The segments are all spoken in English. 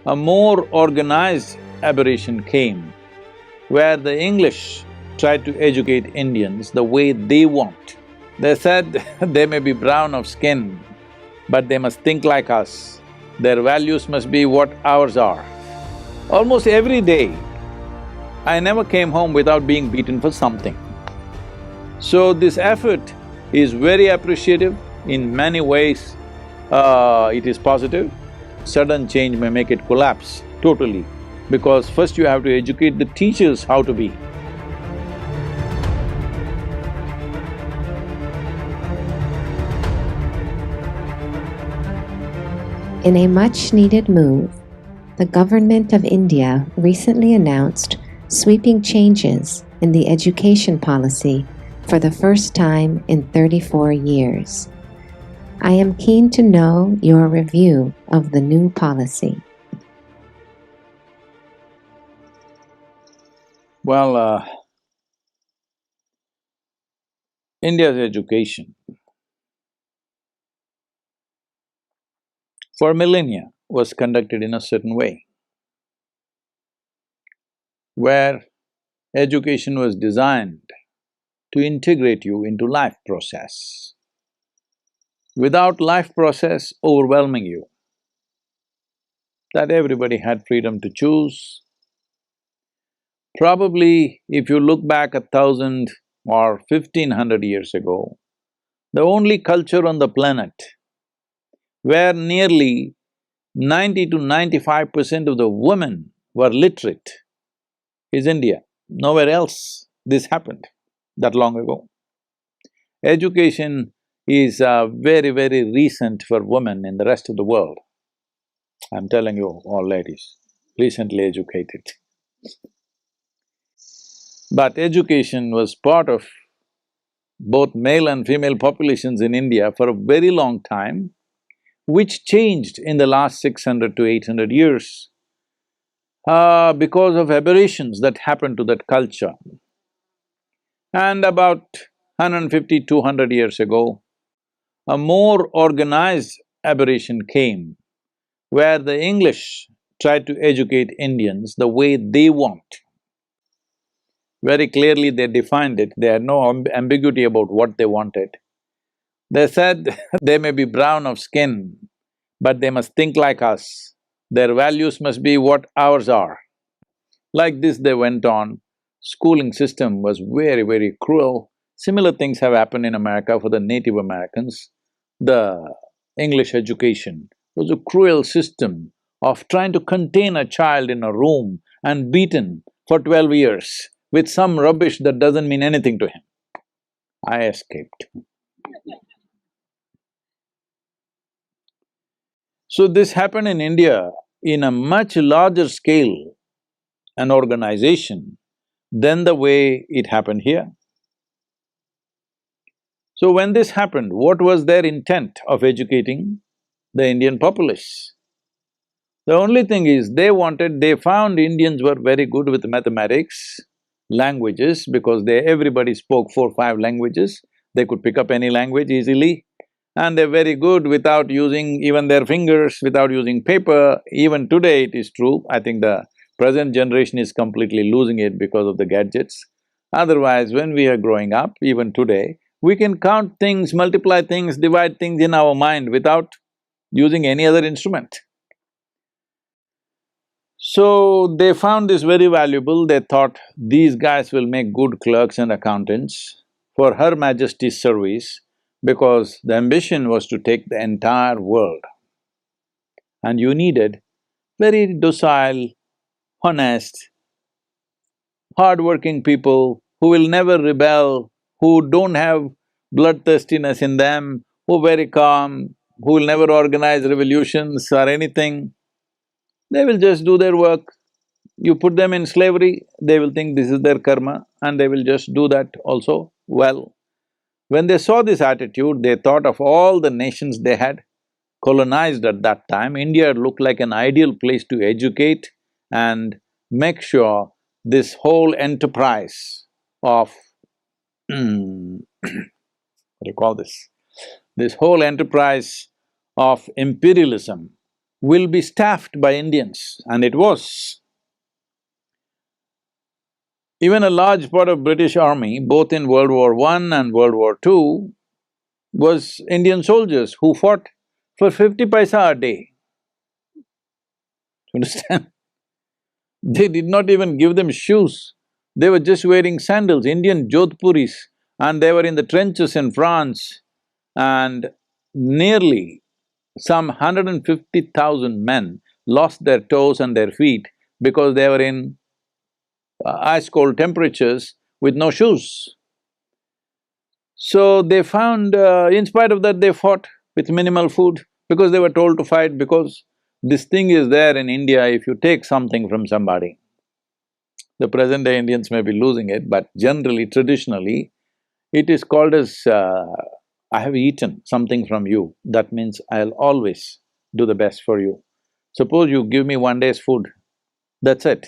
A more organized aberration came where the English tried to educate Indians the way they want. They said they may be brown of skin, but they must think like us. Their values must be what ours are. Almost every day, I never came home without being beaten for something. So this effort is very appreciative. In many ways, it is positive. Sudden change may make it collapse totally, because first you have to educate the teachers how to be. In a much-needed move, the government of India recently announced sweeping changes in the education policy for the first time in 34 years. I am keen to know your review of the new policy. Well, India's education for millennia was conducted in a certain way, where education was designed to integrate you into life process. Without life process overwhelming you, that everybody had freedom to choose. Probably if you look back 1,000 or 1,500 years ago, the only culture on the planet where nearly 90 to 95% of the women were literate is India. Nowhere else this happened that long ago. Education is very, very recent for women in the rest of the world. I'm telling you, all ladies, recently educated. But education was part of both male and female populations in India for a very long time, which changed in the last 600 to 800 years because of aberrations that happened to that culture. And about 150, 200 years ago, a more organized aberration came where the English tried to educate Indians the way they want. Very clearly they defined it, they had no ambiguity about what they wanted. They said they may be brown of skin, but they must think like us. Their values must be what ours are. Like this they went on. Schooling system was very, very cruel. Similar things have happened in America for the Native Americans. The English education was a cruel system of trying to contain a child in a room and beaten for 12 years with some rubbish that doesn't mean anything to him. I escaped. So this happened in India in a much larger scale and organization than the way it happened here. So when this happened, what was their intent of educating the Indian populace? The only thing is, they found Indians were very good with mathematics, languages, because everybody spoke 4, 5 languages, they could pick up any language easily, and they're very good without using even their fingers, without using paper. Even today it is true, I think the present generation is completely losing it because of the gadgets. Otherwise, when we are growing up, even today, we can count things, multiply things, divide things in our mind without using any other instrument. So they found this very valuable, they thought these guys will make good clerks and accountants for Her Majesty's service, because the ambition was to take the entire world. And you needed very docile, honest, hard-working people who will never rebel, who don't have bloodthirstiness in them, who are very calm, who will never organize revolutions or anything. They will just do their work. You put them in slavery, they will think this is their karma and they will just do that also well. When they saw this attitude, they thought of all the nations they had colonized at that time. India looked like an ideal place to educate and make sure this whole enterprise of what do you call this? This whole enterprise of imperialism will be staffed by Indians, and it was. Even a large part of British army, both in World War I and World War II, was Indian soldiers who fought for 50 paisa a day. You understand? They did not even give them shoes. They were just wearing sandals, Indian Jodhpuris, and they were in the trenches in France, and nearly some 150,000 men lost their toes and their feet because they were in ice-cold temperatures with no shoes. So they found, in spite of that, they fought with minimal food because they were told to fight, because this thing is there in India. If you take something from somebody, the present-day Indians may be losing it, but generally, traditionally, it is called as, I have eaten something from you, that means I'll always do the best for you. Suppose you give me one day's food, that's it.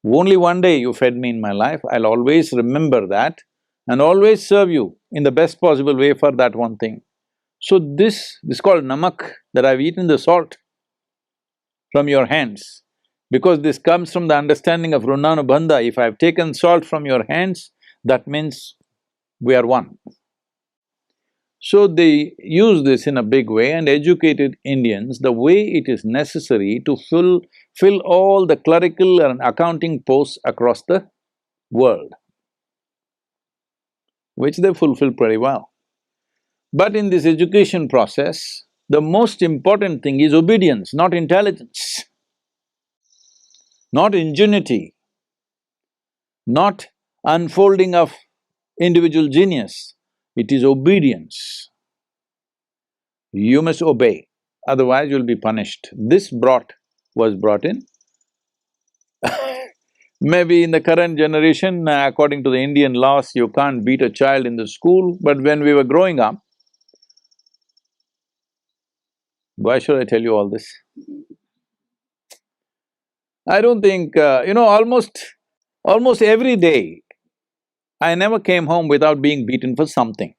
Only one day you fed me in my life, I'll always remember that and always serve you in the best possible way for that one thing. So this is called namak, that I've eaten the salt from your hands. Because this comes from the understanding of Runanubandha, if I've taken salt from your hands, that means we are one. So they use this in a big way and educated Indians the way it is necessary to fill all the clerical and accounting posts across the world, which they fulfill pretty well. But in this education process, the most important thing is obedience, not intelligence, not ingenuity, not unfolding of individual genius, it is obedience. You must obey, otherwise you'll be punished. This was brought in. Maybe in the current generation, according to the Indian laws, you can't beat a child in the school, but when we were growing up, why should I tell you all this? I don't think… almost every day, I never came home without being beaten for something.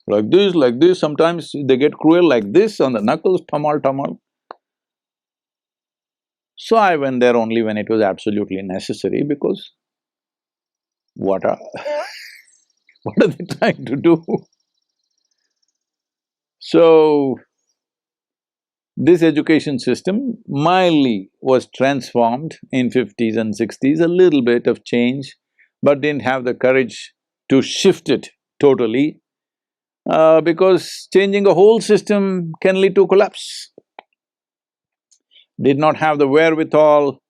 Like this, sometimes they get cruel like this on the knuckles, tamal. So I went there only when it was absolutely necessary, because what are… what are they trying to do? So, this education system mildly was transformed in 50s and 60s, a little bit of change, but didn't have the courage to shift it totally, because changing a whole system can lead to collapse. Did not have the wherewithal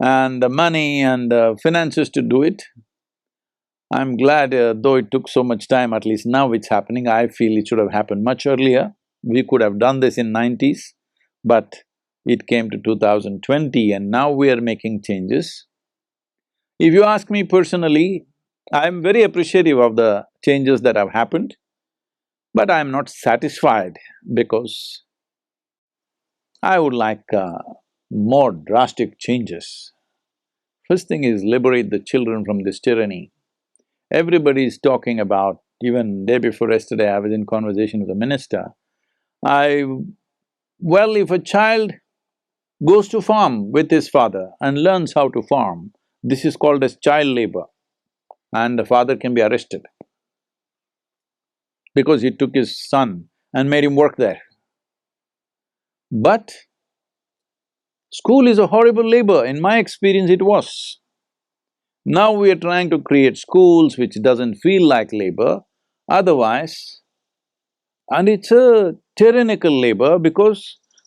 and the money and the finances to do it. I'm glad, though it took so much time, at least now it's happening. I feel it should have happened much earlier. We could have done this in 90s, but it came to 2020 and now we are making changes. If you ask me personally, I'm very appreciative of the changes that have happened, but I'm not satisfied because I would like more drastic changes. First thing is liberate the children from this tyranny. Everybody is talking about… even day before yesterday, I was in conversation with a minister. Well, if a child goes to farm with his father and learns how to farm, this is called as child labor, and the father can be arrested because he took his son and made him work there. But school is a horrible labor, in my experience it was. Now we are trying to create schools which doesn't feel like labor, otherwise… and it's a tyrannical labor, because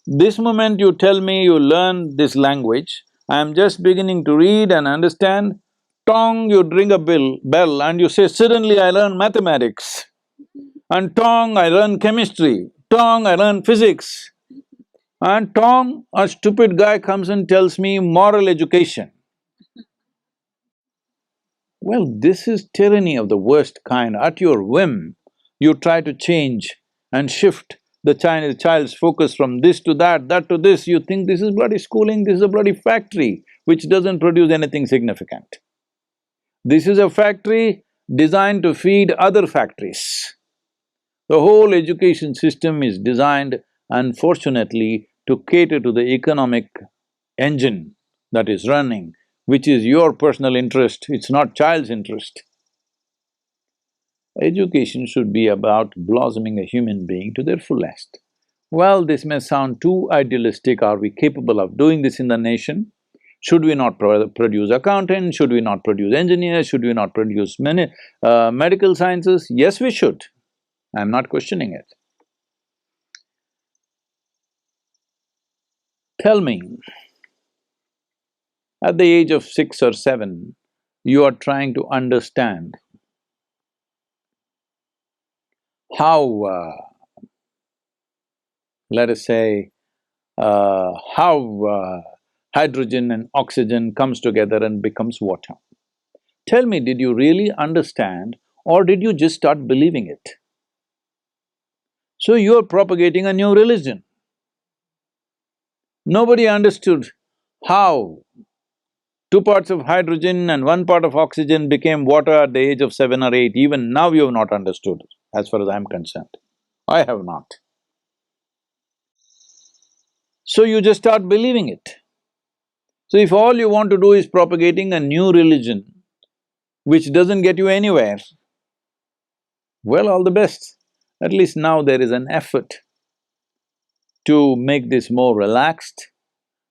this moment you tell me you learn this language, I'm just beginning to read and understand, tong, you ring a bell and you say, suddenly I learn mathematics, and tong, I learn chemistry, tong, I learn physics, and tong, a stupid guy comes and tells me moral education. Well, this is tyranny of the worst kind. At your whim, you try to change and shift the child's focus from this to that to this. You think this is bloody schooling, this is a bloody factory which doesn't produce anything significant. This is a factory designed to feed other factories. The whole education system is designed Unfortunately, to cater to the economic engine that is running, which is your personal interest, it's not child's interest. Education should be about blossoming a human being to their fullest. Well, this may sound too idealistic. Are we capable of doing this in the nation? Should we not produce accountants? Should we not produce engineers? Should we not produce medical sciences? Yes, we should. I'm not questioning it. Tell me, at the age of 6 or 7, you are trying to understand how, let us say, how hydrogen and oxygen comes together and becomes water. Tell me, did you really understand or did you just start believing it? So you're propagating a new religion. Nobody understood how 2 parts of hydrogen and 1 part of oxygen became water at the age of 7 or 8. Even now you have not understood, as far as I'm concerned. I have not. So you just start believing it. So if all you want to do is propagating a new religion, which doesn't get you anywhere, well, all the best. At least now there is an effort to make this more relaxed,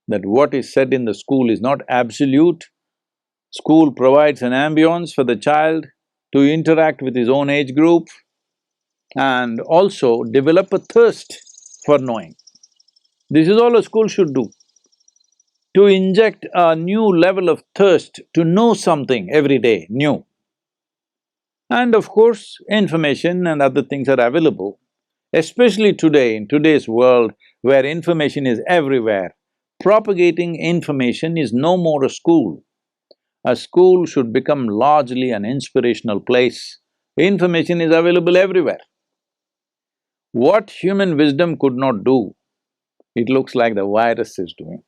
that what is said in the school is not absolute. School provides an ambience for the child to interact with his own age group and also develop a thirst for knowing. This is all a school should do, to inject a new level of thirst to know something every day, new. And of course, information and other things are available, especially today, in today's world where information is everywhere. Propagating information is no more a school. A school should become largely an inspirational place. Information is available everywhere. What human wisdom could not do, it looks like the virus is doing.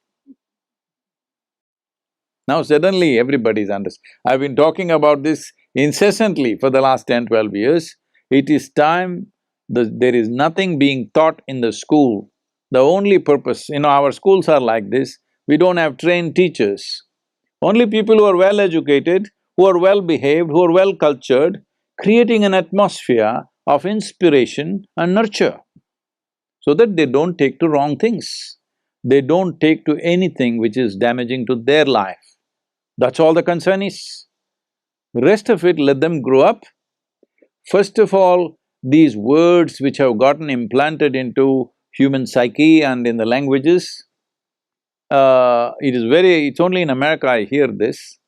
Now suddenly everybody's I've been talking about this incessantly for the last 10, 12 years. It is time, there is nothing being taught in the school. The only purpose, our schools are like this, we don't have trained teachers. Only people who are well educated, who are well behaved, who are well cultured, creating an atmosphere of inspiration and nurture, so that they don't take to wrong things. They don't take to anything which is damaging to their life. That's all the concern is. Rest of it, let them grow up. First of all, these words which have gotten implanted into human psyche and in the languages, it's only in America I hear this.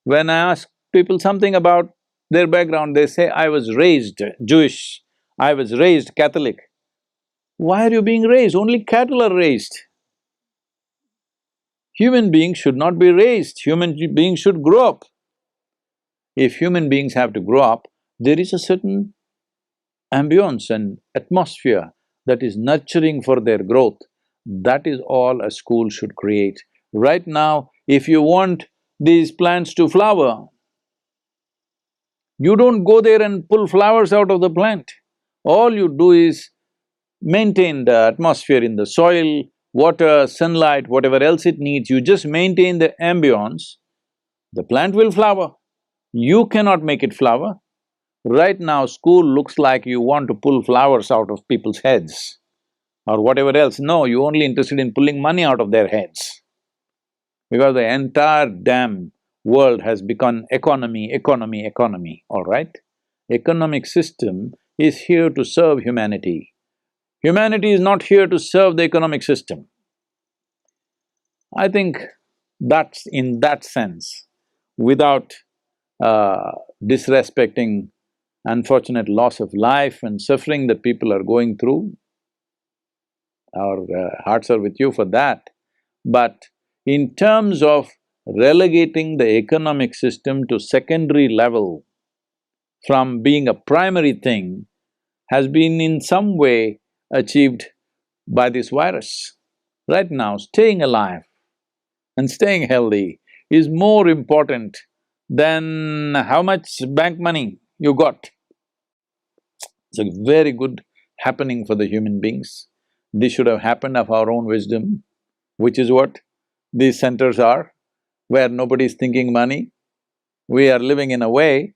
When I ask people something about their background, they say, I was raised Jewish, I was raised Catholic. Why are you being raised? Only cattle are raised. Human beings should not be raised, human beings should grow up. If human beings have to grow up, there is a certain ambience and atmosphere that is nurturing for their growth. That is all a school should create. Right now, if you want these plants to flower, you don't go there and pull flowers out of the plant. All you do is maintain the atmosphere in the soil, water, sunlight, whatever else it needs, you just maintain the ambience, the plant will flower. You cannot make it flower. Right now, school looks like you want to pull flowers out of people's heads or whatever else. No, you're only interested in pulling money out of their heads. Because the entire damn world has become economy, economy, economy, all right? Economic system is here to serve humanity. Humanity is not here to serve the economic system. I think that's in that sense, without disrespecting unfortunate loss of life and suffering that people are going through, our hearts are with you for that. But in terms of relegating the economic system to secondary level from being a primary thing has been in some way achieved by this virus. Right now, staying alive and staying healthy is more important than how much bank money you got. It's a very good happening for the human beings. This should have happened of our own wisdom, which is what these centers are, where nobody is thinking money. We are living in a way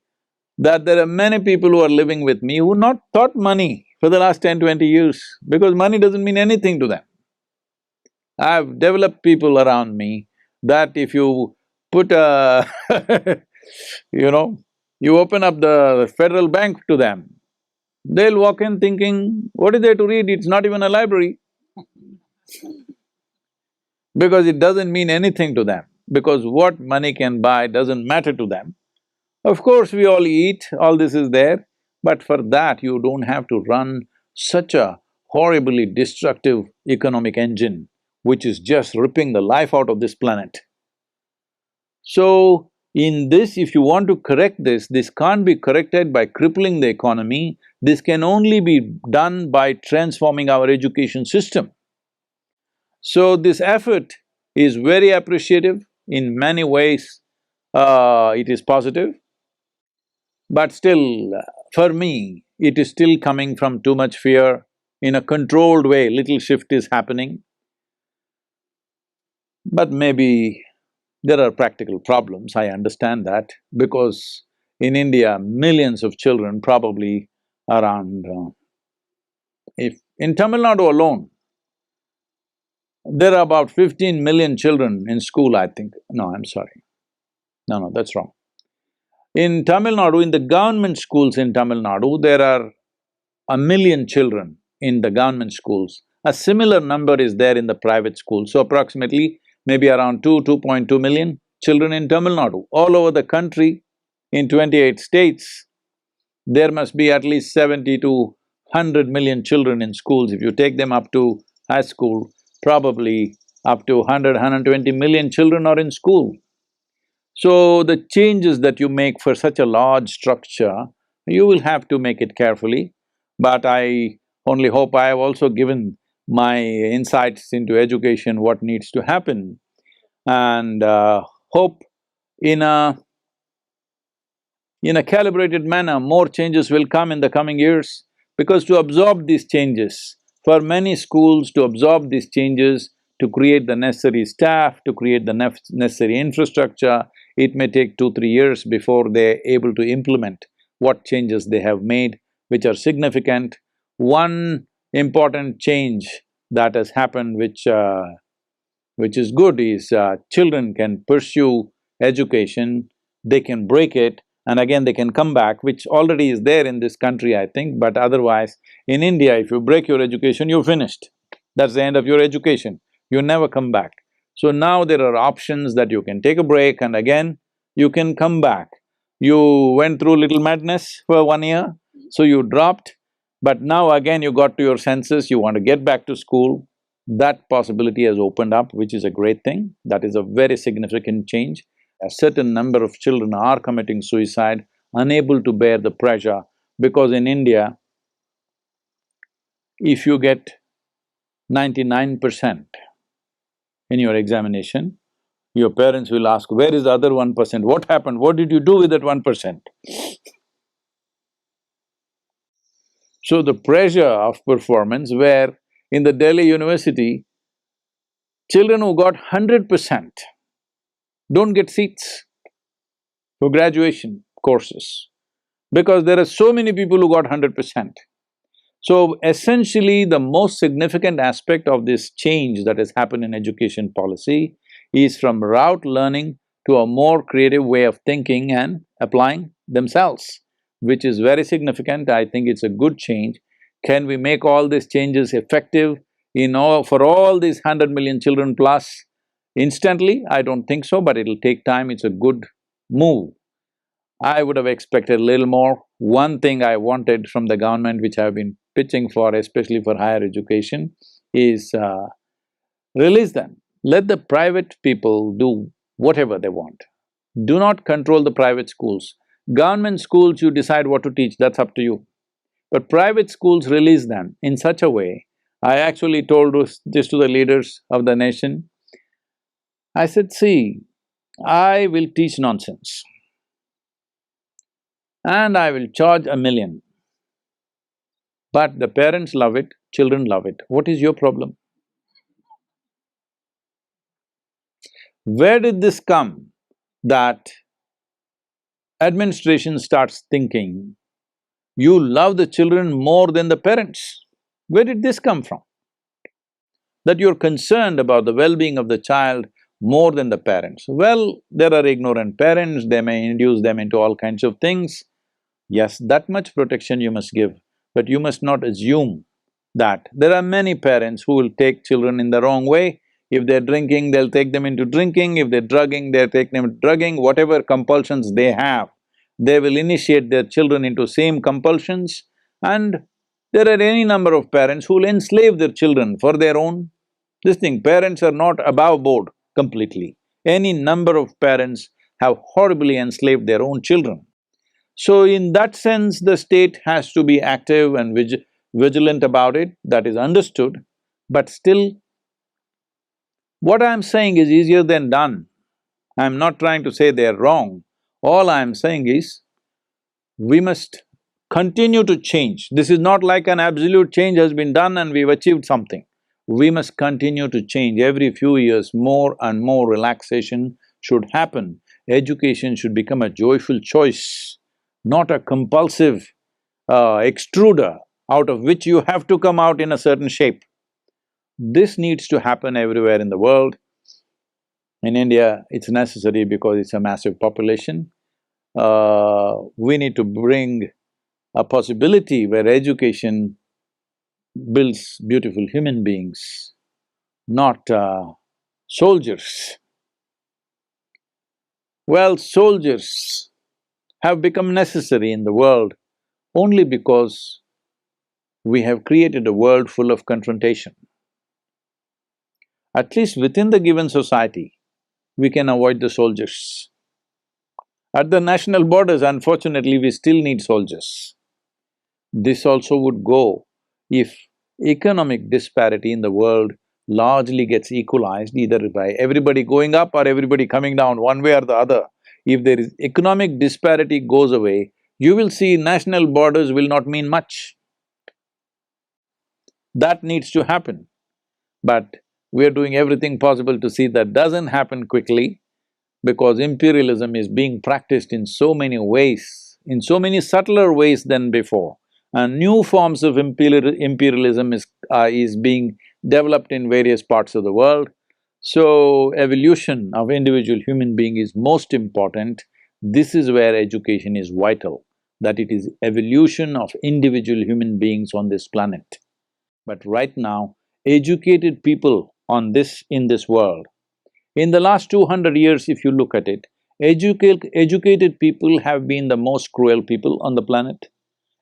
that there are many people who are living with me who not thought money for the last 10, 20 years, because money doesn't mean anything to them. I've developed people around me that if you put a you know, you open up the federal bank to them, they'll walk in thinking, what is there to read? It's not even a library. Because it doesn't mean anything to them, because what money can buy doesn't matter to them. Of course, we all eat, all this is there, but for that you don't have to run such a horribly destructive economic engine which is just ripping the life out of this planet. So, in this, if you want to correct this can't be corrected by crippling the economy, this can only be done by transforming our education system. So, this effort is very appreciative, in many ways it is positive, but still, for me, it is still coming from too much fear. In a controlled way, little shift is happening. But maybe there are practical problems, I understand that, because in India, millions of children, probably around… if… in Tamil Nadu alone, there are about 15 million children in school, I think. No, I'm sorry. No, that's wrong. In Tamil Nadu, in the government schools in Tamil Nadu, there are 1 million children in the government schools. A similar number is there in the private schools, so approximately maybe around 2.2 million children in Tamil Nadu. All over the country, in 28 states, there must be at least 70 to 100 million children in schools. If you take them up to high school, probably up to 120 million children are in school. So, the changes that you make for such a large structure, you will have to make it carefully. But I only hope I have also given my insights into education, what needs to happen, and hope in a… in a calibrated manner, more changes will come in the coming years, because to absorb these changes, for many schools to absorb these changes, to create the necessary staff, to create the necessary infrastructure, it may take 2, 3 years before they're able to implement what changes they have made, which are significant. One important change that has happened which is good is children can pursue education, they can break it, and again they can come back, which already is there in this country, I think, but otherwise, in India, if you break your education, you're finished. That's the end of your education, you never come back. So now there are options that you can take a break and again you can come back. You went through little madness for 1 year, so you dropped, but now again you got to your senses, you want to get back to school. That possibility has opened up, which is a great thing. That is a very significant change. A certain number of children are committing suicide, unable to bear the pressure, because in India, if you get 99% in your examination, your parents will ask, where is the other 1%? What happened? What did you do with that 1%? So the pressure of performance, where in the Delhi University, children who got 100% don't get seats for graduation courses, because there are so many people who got 100%. So essentially, the most significant aspect of this change that has happened in education policy is from rote learning to a more creative way of thinking and applying themselves, which is very significant. I think it's a good change. Can we make all these changes effective for all these 100 million children plus instantly? I don't think so, but it'll take time, it's a good move. I would have expected a little more. One thing I wanted from the government, which I've been pitching for, especially for higher education, is release them. Let the private people do whatever they want. Do not control the private schools. Government schools, you decide what to teach, that's up to you. But private schools, release them in such a way. I actually told this to the leaders of the nation. I said, see, I will teach nonsense and I will charge 1 million. But the parents love it, children love it. What is your problem? Where did this come that administration starts thinking you love the children more than the parents? Where did this come from? That you're concerned about the well-being of the child more than the parents. Well, there are ignorant parents, they may induce them into all kinds of things. Yes, that much protection you must give, but you must not assume that there are many parents who will take children in the wrong way. If they're drinking, they'll take them into drinking, if they're drugging, they'll take them into drugging, whatever compulsions they have, they will initiate their children into same compulsions, and there are any number of parents who will enslave their children for their own… This thing, parents are not above board completely. Any number of parents have horribly enslaved their own children. So in that sense, the state has to be active and vigilant about it, that is understood, but still, what I'm saying is easier than done. I'm not trying to say they're wrong. All I'm saying is, we must continue to change. This is not like an absolute change has been done and we've achieved something. We must continue to change. Every few years, more and more relaxation should happen. Education should become a joyful choice, not a compulsive extruder out of which you have to come out in a certain shape. This needs to happen everywhere in the world. In India, it's necessary because it's a massive population. We need to bring a possibility where education builds beautiful human beings, not soldiers. Well, soldiers have become necessary in the world only because we have created a world full of confrontation. At least within the given society, we can avoid the soldiers. At the national borders, unfortunately, we still need soldiers. This also would go if economic disparity in the world largely gets equalized either by everybody going up or everybody coming down, one way or the other. If there is economic disparity goes away, you will see national borders will not mean much. That needs to happen. But we are doing everything possible to see that doesn't happen quickly because imperialism is being practiced in so many ways, in so many subtler ways than before. And new forms of imperialism is being developed in various parts of the world. So, evolution of individual human being is most important. This is where education is vital, that it is evolution of individual human beings on this planet. But right now, educated people in this world, in the last 200 years if you look at it, educated people have been the most cruel people on the planet.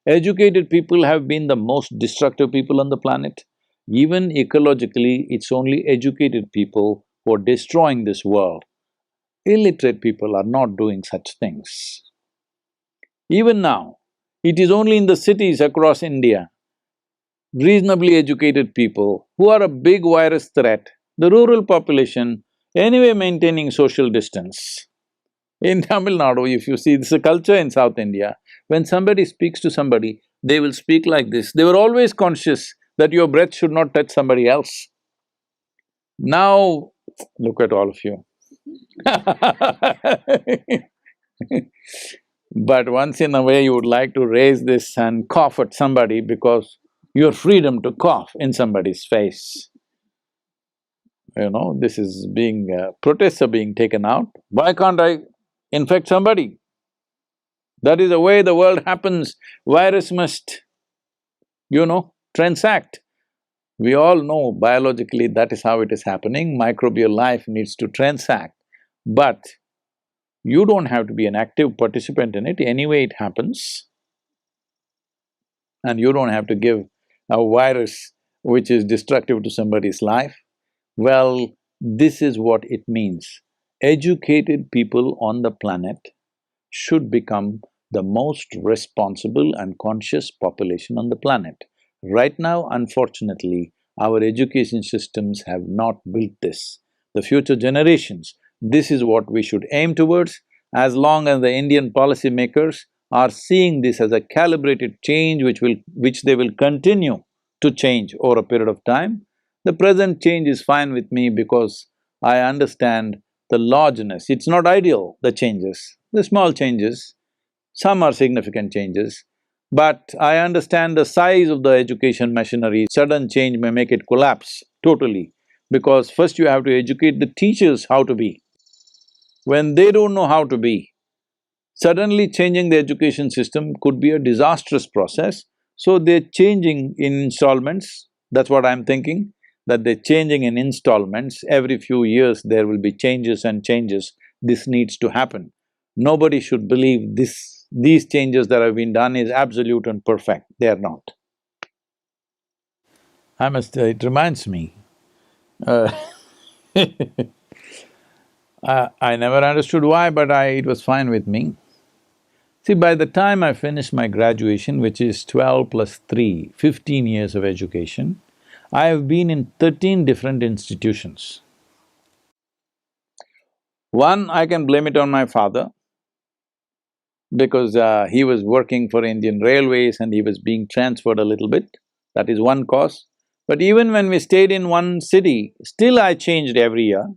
Educated people have been the most destructive people on the planet. Even ecologically, it's only educated people who are destroying this world. Illiterate people are not doing such things. Even now, it is only in the cities across India, reasonably educated people who are a big virus threat, the rural population anyway maintaining social distance. In Tamil Nadu, if you see, this is a culture in South India, when somebody speaks to somebody, they will speak like this. They were always conscious that your breath should not touch somebody else. Now, look at all of you. But once in a way you would like to raise this and cough at somebody because your freedom to cough in somebody's face. This is protests are being taken out. Why can't I infect somebody? That is the way the world happens. Virus must, transact. We all know biologically that is how it is happening, microbial life needs to transact. But you don't have to be an active participant in it, anyway it happens. And you don't have to give a virus which is destructive to somebody's life. Well, this is what it means. Educated people on the planet should become the most responsible and conscious population on the planet. Right now, unfortunately, our education systems have not built this. The future generations, this is what we should aim towards. As long as the Indian policymakers are seeing this as a calibrated change which they will continue to change over a period of time. The present change is fine with me because I understand the largeness. It's not ideal, the changes, the small changes, some are significant changes, but I understand the size of the education machinery. Sudden change may make it collapse totally, because first you have to educate the teachers how to be. When they don't know how to be, suddenly changing the education system could be a disastrous process, so they're changing in installments. That's what I'm thinking, that they're changing in installments. Every few years there will be changes and changes. This needs to happen. Nobody should believe these changes that have been done is absolute and perfect. They are not. It reminds me, uh, I never understood why, but it was fine with me. See, by the time I finished my graduation, which is 12 plus 3, 15 years of education, I have been in 13 different institutions. One, I can blame it on my father, because he was working for Indian Railways and he was being transferred a little bit. That is one cause. But even when we stayed in one city, still I changed every year.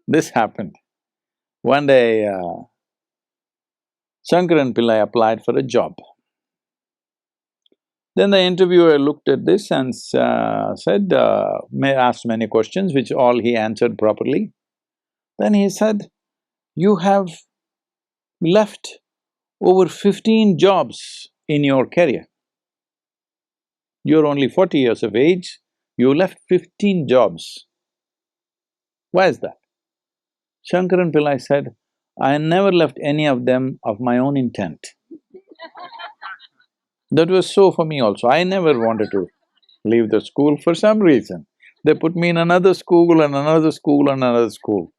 This happened. One day, Shankaran Pillai applied for a job. Then the interviewer looked at this and said, asked many questions, which all he answered properly. Then he said, "You have left over 15 jobs in your career. You're only 40 years of age, you left 15 jobs. Why is that?" Shankaran Pillai said, "I never left any of them of my own intent." That was so for me also. I never wanted to leave the school for some reason. They put me in another school and another school and another school.